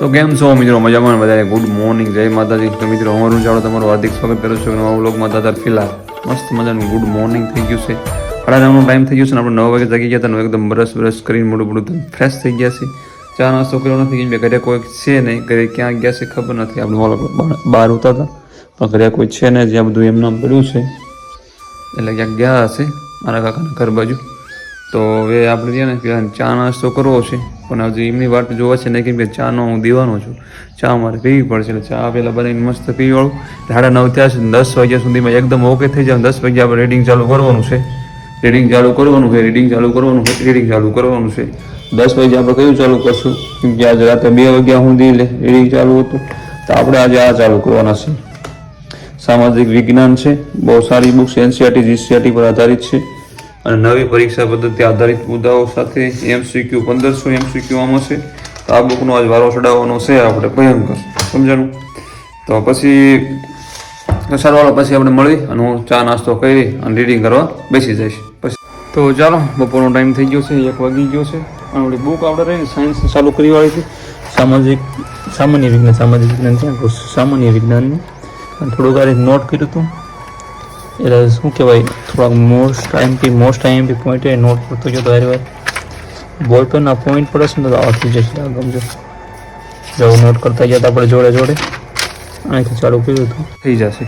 તો કેમ છો મિત્રો? મજામાં બધાને ગુડ મોર્નિંગ, જય માતાજી. તો મિત્રો હું અરુણ ચાવડા તમારું હાર્દિક સ્વાગત કરું છું નવા વ્લોગમાં. દાદા ફિલહાલ મસ્ત મજાનું ગુડ મોર્નિંગ થઈ ગયું છે. 9:30નો ટાઈમ થઈ ગયો છે ને આપણે 9 વાગે જાગી ગયા હતા. એકદમ બ્રશ કરીને મોઢું ફ્રેશ થઈ ગયા છે. ચા નાસ્તો કર્યો નથી કેમ કે ઘરે કોઈ છે નહીં. ઘરે ક્યાં ગયા છે ખબર નથી. આપણે બહાર ઉતા હતા પણ ઘરે કોઈ છે નહીં. જ્યાં બધું એમ નામ પડ્યું છે એટલે ક્યાંક ગયા હશે મારા કાકાના ઘર બાજુ. તો હવે આપણે ત્યાં ને ચા નાસ્તો કરવો છે પણ હજી એમની વાટ જોવા છે નહીં કેમ કે ચાનો હું દીવાનો છું. ચા મારે પીવી પડશે એટલે ચા પહેલાં બનાવીને મસ્ત પીવાળું. 9:30 થયા છે. 10 વાગ્યા સુધીમાં એકદમ ઓકે થઈ જાય. 10 વાગ્યા આપણે રીડિંગ ચાલુ કરવાનું છે. રીડિંગ ચાલુ કરવાનું છે 10 વાગ્યા આપણે કયું ચાલુ કરશું કેમ કે આજે રાતે 2 વાગ્યા સુધી રીડિંગ ચાલુ હતું. તો આપણે આજે આ ચાલુ કરવાના છે. સામાજિક વિજ્ઞાન છે, બહુ સારી બુક છે. NCERT GCERT પર આધારિત છે અને નવી પરીક્ષા પદ્ધતિ આધારિત મુદ્દાઓ સાથે MCQ 1500 MCQ આમાં છે. તો આ બુકનો આજ વારો ચડાવવાનો છે આપણે ભયંકર, સમજાણું? તો પછી સારવાળો પછી આપણે મળી અને હું ચા નાસ્તો કરી અને રીડિંગ કરવા બેસી જઈશ. પછી તો ચાલો, બપોરનો ટાઈમ થઈ ગયો છે, 1 વાગી ગયો છે. અને આપણી બુક આપણે રહીને સાયન્સ ચાલુ કરી વાળી હતી. સામાન્ય વિજ્ઞાન ત્યાં સામાન્ય વિજ્ઞાનની અને થોડુંક આ નોટ કર્યું હતું. એટલે શું કહેવાય, થોડાક મોસ્ટ આઈએમપી પોઈન્ટ એ નોટ કરતો ગયો. તો વાર બોલ પેનના પોઈન્ટ પડે છે ને તો આવતી જશે. આ ગમજો જવું નોટ કરતા ગયા આપણે જોડે અહીંથી ચાલુ કર્યું હતું, થઈ જશે.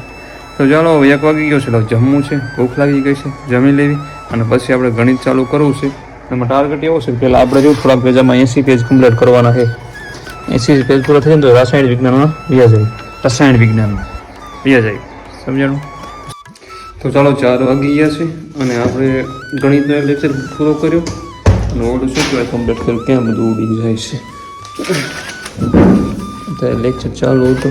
તો ચાલો, 1 વાગી ગયો છે એટલે જમવું છે, ભૂખ લાગી ગઈ છે, જમી લેવી અને પછી આપણે ગણિત ચાલુ કરવું છે. એમાં ટાર્ગેટ એવો છે પહેલાં આપણે જો થોડાક પેજામાં 80 પેજ કમ્પ્લીટ કરવાના છે. 80 પેજ પૂરા થઈ જાય તો રાસાયણિક વિજ્ઞાનમાં વ્યા જાય, સમજાણું? તો ચાલો, 4 વાગી ગયા છે અને આપણે ગણિતનો એક લેક્ચર પૂરો કર્યો અને ઓલું શું કહેવાય કમ્પ્લીટ કર્યું. ક્યાં બધું ઉડી જાય છે. અત્યારે લેક્ચર ચાલુ હતો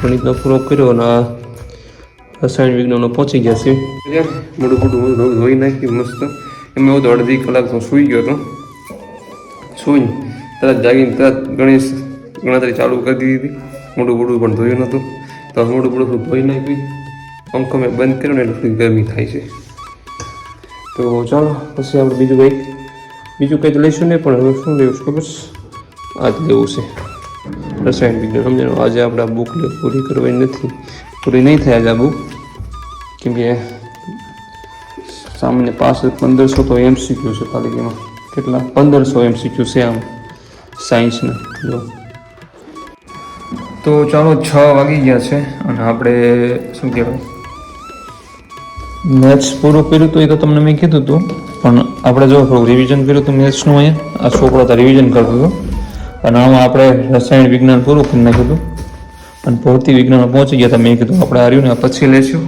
ગણિતનો પૂરો કર્યો અને આ રસાયણ વિજ્ઞાનનો પહોંચી ગયા છે. મોટું ધોઈ નાખ્યું મસ્ત. એમાં એવું તો અડધી કલાક તો સૂઈ ગયો હતો. સૂઈને તરત જાગીને તરત ગણતરી ચાલુ કરી દીધી. મોટું પણ ધોયું નહોતું તો મોટું ધોઈ નાખ્યું. પંખો મેં બંધ કર્યો ને એટલે થોડી ગરમી થાય છે. તો ચાલો, પછી આપણે બીજું કંઈ લઈશું નહીં પણ હવે શું લેવું છે ખબર? આ જ લેવું છે રસાયણ વિજ્ઞાન, સમજાણું? આજે આપણે આ બુક પૂરી કરવાની નથી, પૂરી નહીં થાય આજે આ બુક કેમ કે સામાન્ય પાસે 1500 તો MCQ છે ખાલી. એમાં કેટલા 1500 MCQ છે આમ સાયન્સના. જો તો ચાલો, 6 વાગી ગયા છે અને આપણે શું કહેવાય મેથ્સ પૂરું કર્યું હતું. એ તો તમને મેં કીધું હતું પણ આપણે જો થોડું રિવિઝન કર્યું હતું મેથ્સનું. અહીંયા આ છોકરો તો રિવિઝન કરતો હતો અને આમાં આપણે રસાયણ વિજ્ઞાન પૂરું કરી નાખ્યું હતું અને ભૌતિક વિજ્ઞાનમાં પહોંચી ગયા હતા. મેં કીધું આપણે હાર્યું ને પછી લઈશું,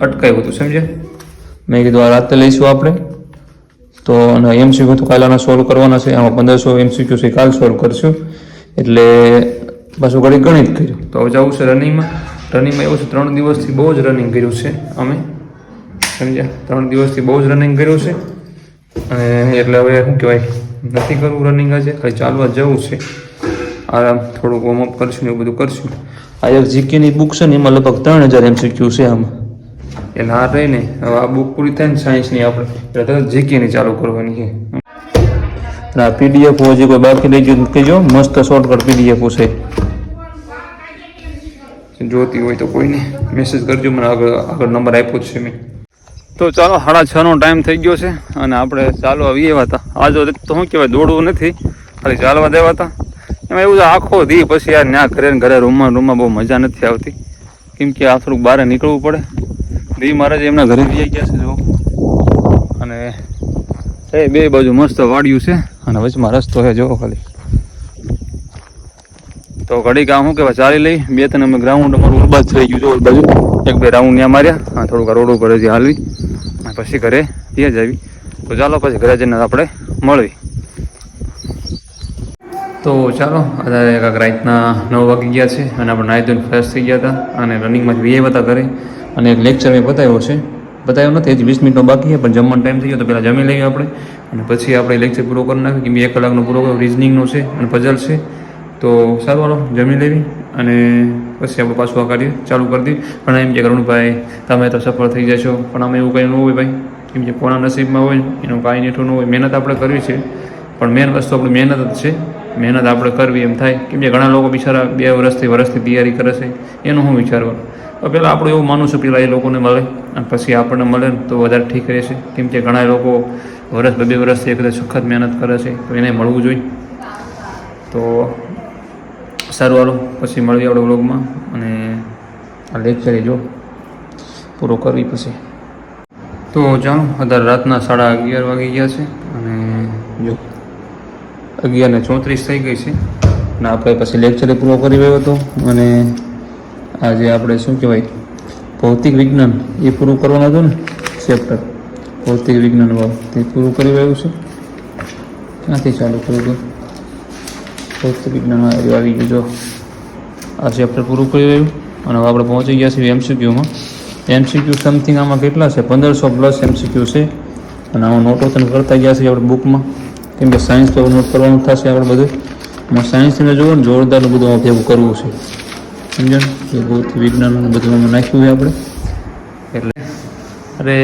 અટકાયું હતું, સમજ્યા? મેં કીધું આ રાતે લઈશું આપણે. તો અને MCQ તો કાલના સોલ્વ કરવાના છે. આમાં 1500 MCQ છે, કાલ સોલ્વ કરશું. એટલે પાછું ઘડી ગણિત કર્યું. તો હવે જવું છે રનિંગમાં એવું છે 3 દિવસથી બહુ જ રનિંગ કર્યું છે અમે, સમજ્યા? 3 દિવસથી બહુ જ રનિંગ કર્યું છે અને એટલે હવે શું કહેવાય નથી કરવું રનિંગ. આજે ખાલી ચાલવા જવું છે, આરામ થોડુંક વોર્મઅપ કરશું ને એવું બધું કરશું. આ એક GKની બુક છે ને એમાં લગભગ 3000 MCQ છે આમાં. એટલે આ રહીને હવે આ બુક પૂરી થાય ને સાયન્સની આપણે એટલે તરત GKની ચાલુ કરવાની છે. અને આ PDF હજી કોઈ બાકી રહી ગયું કહેજો, મસ્ત શોર્ટકટ PDF છે. જોતી હોય તો કોઈને મેસેજ કરજો, મને આગળ નંબર આપ્યો જ છે મેં. તો ચાલો, 6:30નો ટાઈમ થઈ ગયો છે અને આપણે ચાલવા આવીએ હતા. આજે તો શું કહેવાય દોડવું નથી, ખાલી ચાલવા દેવા હતા. એમાં એવું છે આખો દી પછી યાર ત્યાં ઘરે રૂમમાં બહુ મજા નથી આવતી કેમ કે આ થોડુંક બહાર નીકળવું પડે. દી મહારાજ એમના ઘરે જઈ ગયા છે જો, અને એ બે બાજુ મસ્ત વાડિયું છે અને વચમાં રસ્તો છે જો ખાલી. તો ઘડીક આ શું કહેવાય ચાલી લઈ. 2-3 અમે ગ્રાઉન્ડ અમારું બરબાદ થઈ ગયું છે ઓલ બાજુ. 1-2 રાઉન્ડ ત્યાં માર્યા. હા, થોડુંક રોડ ઉપર હજી હાલવી અને પછી ઘરે ત્યાં જ આવી. તો ચાલો પછી ઘરે જઈને આપણે મળવી. તો ચાલો, અત્યારે કાંઈક રાતના 9 વાગી ગયા છે અને આપણે નાહી ધોઈને ફ્રેશ થઈ ગયા હતા અને રનિંગમાં જ વીએ હતા ઘરે. અને એક લેક્ચર મેં બતાવ્યો નથી, હજી 20 મિનિટનો બાકી છે પણ જમવાનો ટાઈમ થઈ ગયો તો પહેલાં જમી લઈએ આપણે અને પછી આપણે લેક્ચર પૂરો કરી નાખીએ કેમ કે 1 કલાકનો પૂરો કર્યો. રિઝનિંગનો છે અને પઝલ છે. તો સારું, હાલો જમી લેવી અને પછી આપણે પાછું આ કાર્ય ચાલુ કરી દઈએ. પણ એમ કે અરુણભાઈ તમે તો સફળ થઈ જશો, પણ અમે એવું કંઈ ન હોય ભાઈ, કેમ કે કોના નસીબમાં હોય એનું કાંઈ નેઠું ન હોય. મહેનત આપણે કરવી છે પણ મેન વસ્તુ આપણી મહેનત જ છે. મહેનત આપણે કરવી એમ થાય. કેમ કે ઘણા લોકો બિચારા 2 વર્ષથી તૈયારી કરે છે, એનું શું વિચારવાનું. તો પહેલાં આપણે એવું માનું છું પહેલાં એ લોકોને મળે અને પછી આપણને મળે ને તો વધારે ઠીક રહેશે. કેમ કે ઘણા લોકો 2 વર્ષથી એકદમ સખત મહેનત કરે છે, તો એને મળવું જોઈએ. તો સારું, હાલો પછી મળીએ આપણે વ્લોગમાં. અને આ લેક્ચર જો પૂરો કરવી પછી. તો ચાલો, અત્યારે રાતના 11:30 વાગી ગયા છે અને જો 11:34 થઈ ગઈ છે અને આપણે પછી લેક્ચરે પૂરો કરી રહ્યો હતો. અને આજે આપણે શું કહેવાય, ભૌતિક વિજ્ઞાન એ પૂરું કરવાનું હતું ને, ચેપ્ટર ભૌતિક વિજ્ઞાન વાળું તે પૂરું કરી રહ્યું છે. ક્યાંથી ચાલુ કર્યું હતું? ભૌતિક વિજ્ઞાનમાં આવી ગયું. જો આ ચેપ્ટર પૂરું કરી રહ્યું અને હવે આપણે પહોંચી ગયા છીએ MCQમાં. MCQ સમથિંગ આમાં કેટલા છે? 1500+ MCQ છે. અને આમાં નોટો તમે કરતા ગયા છે આપણે બુકમાં, કેમ કે સાયન્સ તો નોટ કરવાનું થશે આપણે બધું. એમાં સાયન્સ તમે જુઓ ને, જોરદારનું બધું ભેગું કરવું છે, સમજો ને. એ ભૌતિક વિજ્ઞાન બધું આમાં નાખ્યું છે આપણે. એટલે અરે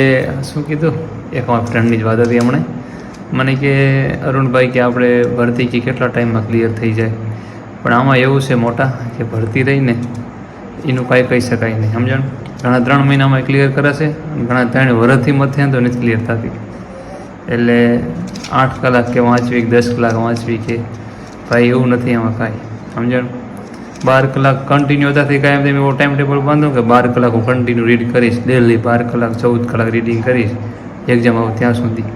શું કીધું, એક અમારા ફ્રેન્ડની જ વાત હતી હમણાં. મને કે અરુણભાઈ કે આપણે ભરતી કે કેટલા ટાઈમમાં ક્લિયર થઈ જાય. પણ આમાં એવું છે મોટા કે ભરતી રહીને એનું કાંઈ કહી શકાય નહીં, સમજણ. ઘણા 3 મહિનામાં ક્લિયર કરે છે, ઘણા 3 વર્ષથી મથે તો નથી ક્લિયર થતી. એટલે 8 કલાક કે વાંચવી, 10 કલાક વાંચવી કે ભાઈ એવું નથી એમાં કાંઈ, સમજણ. 12 કલાક કન્ટિન્યુતાથી કાંઈ એમ એવો ટાઈમ ટેબલ બાંધો કે 12 કલાક હું કન્ટિન્યુ રીડ કરીશ, ડેલી 12 કલાક 14 કલાક રીડિંગ કરીશ એક્ઝામ આવું ત્યાં સુધી.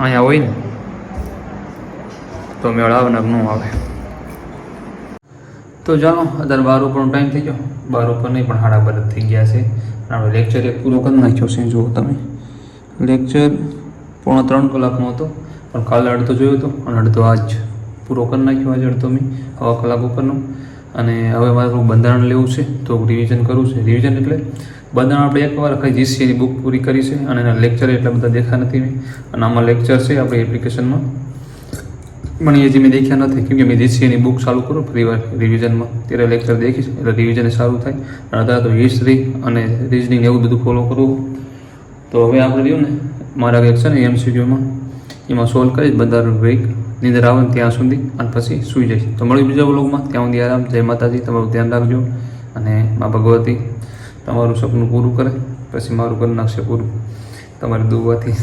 અહીંયા હોય ને તો મેળ આવે ને ન આવે. તો ચાલો, અત્યારે 12 ઉપરનો ટાઈમ થઈ ગયો. 12 ઉપર નહીં પણ 12:30 થઈ ગયા છે. આપણે લેક્ચર એક પૂરો કરી નાખ્યો છે. જુઓ તમે, લેક્ચર 2.5 કલાકનો હતો, પણ કાલે અડધો જોયો હતો અને અડધો આજ પૂરો કરી નાખ્યો. આજે અડધો મેં 1/2 કલાક ઉપરનો. અને હવે મારે થોડું બંધારણ લેવું છે, તો રિવિઝન કરવું છે. રિવિઝન એટલે બંધારણ આપણે એકવાર આખી GCEની બુક પૂરી કરી છે અને એના લેક્ચર એટલા બધા દેખા નથી મેં. અને આમાં લેક્ચર છે આપણી એપ્લિકેશનમાં, પણ એ હજી મેં દેખ્યા નથી. કેમ કે મેં GCEની બુક ચાલુ કરું ફરી વાર રિવિઝનમાં, ત્યારે લેક્ચર દેખીશ એટલે રિવિઝન સારું થાય. અને અત્યારે તો હિસ્ટ્રી અને રિઝનિંગ એવું બધું ફોલો કરવું. તો હવે આપણે રહ્યું ને મારા એક છે ને MCQમાં, એમાં સોલ્વ કરીશ બંધારણ બ્રેક, નીંદર આવે ને ત્યાં સુધી, અને પછી સૂઈ જઈશ. તો મળ્યું બીજા વ્લોગમાં. ત્યાં સુધી આરામ. જય માતાજી. તમારું ધ્યાન રાખજો અને મા ભગવતી તમારું સપનું પૂરું કરે, પછી મારું કરી નાખશે પૂરું તમારી દુઆથી.